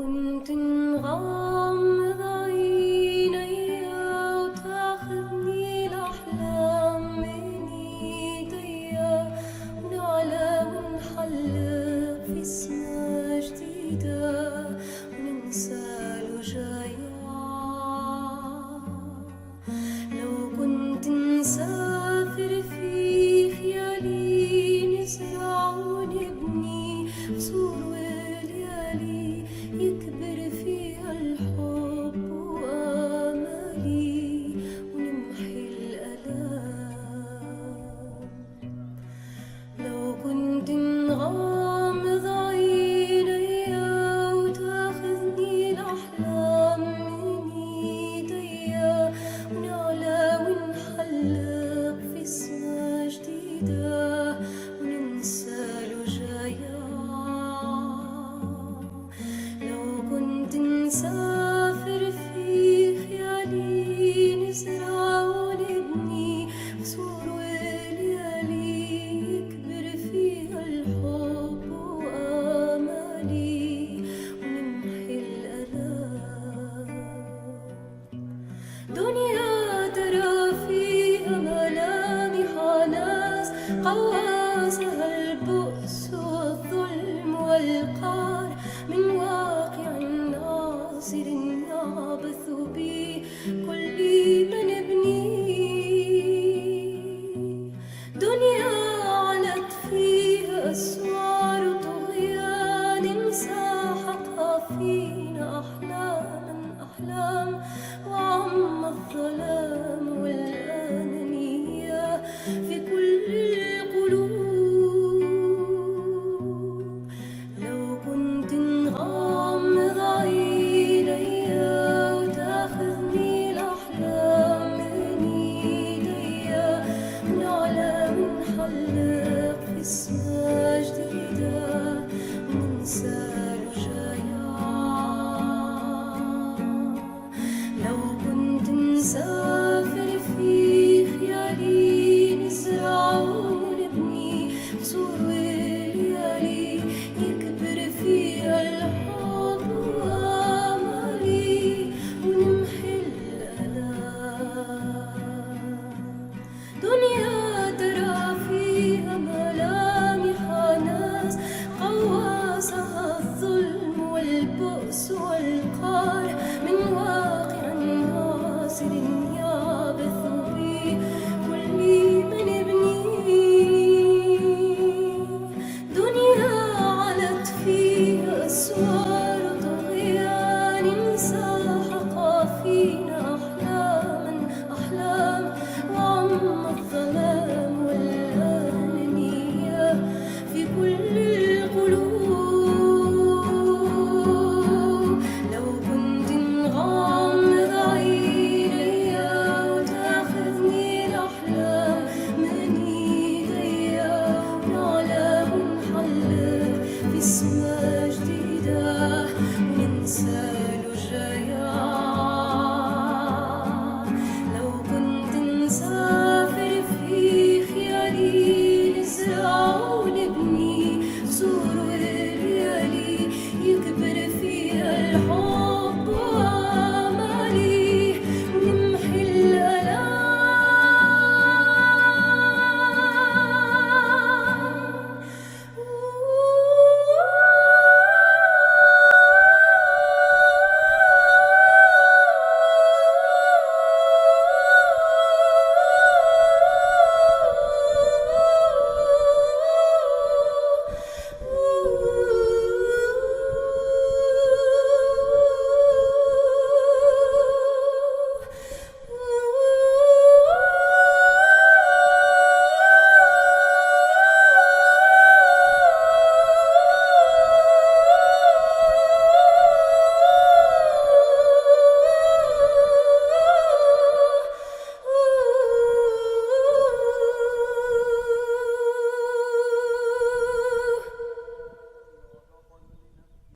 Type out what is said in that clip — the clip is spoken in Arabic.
كنت نغمض عيني وتاخذني الأحلام من ايديا ونعلى ونحلق في سما جديدة وننسى الوجايع. لو كنت نسافر في خيالي نزرع ونبني قصور وليالي يكبر فيها الحب وآمالي ونمحي الآلام. لو كنت نغمض عيني وتاخذني الأحلام من ايديا ونعلى ونحلق في سما جديدة وننسى الوجايع. لو كنت نسافر في خيالي نزرع ونبني قصور وليالي يكبر فيها الحب وآمالي ونمحي الآلام. دنيا ترى فيها ملامح ناس قواسها البؤس والظلم والقهر من واقع ناصر يعبث به كل من يبنيه. دنيا علت فيها أسوار طغيان ساحقها فينا أحلام وعم الظلام والأنانية في كل القلوب. لو كنت نغمض عيني وتاخذني الأحلام من ايديا ونعلى ونحلق في سما جديدة وننسى الوجايع. لو كنت نسافر في خيالي نزرع ونبني قصور وليالي يكبر فيها الحب وآمالي ونمحي الآلام. دنيا ترى فيها ملامح ناس قواسها الظلم والبؤس والقهر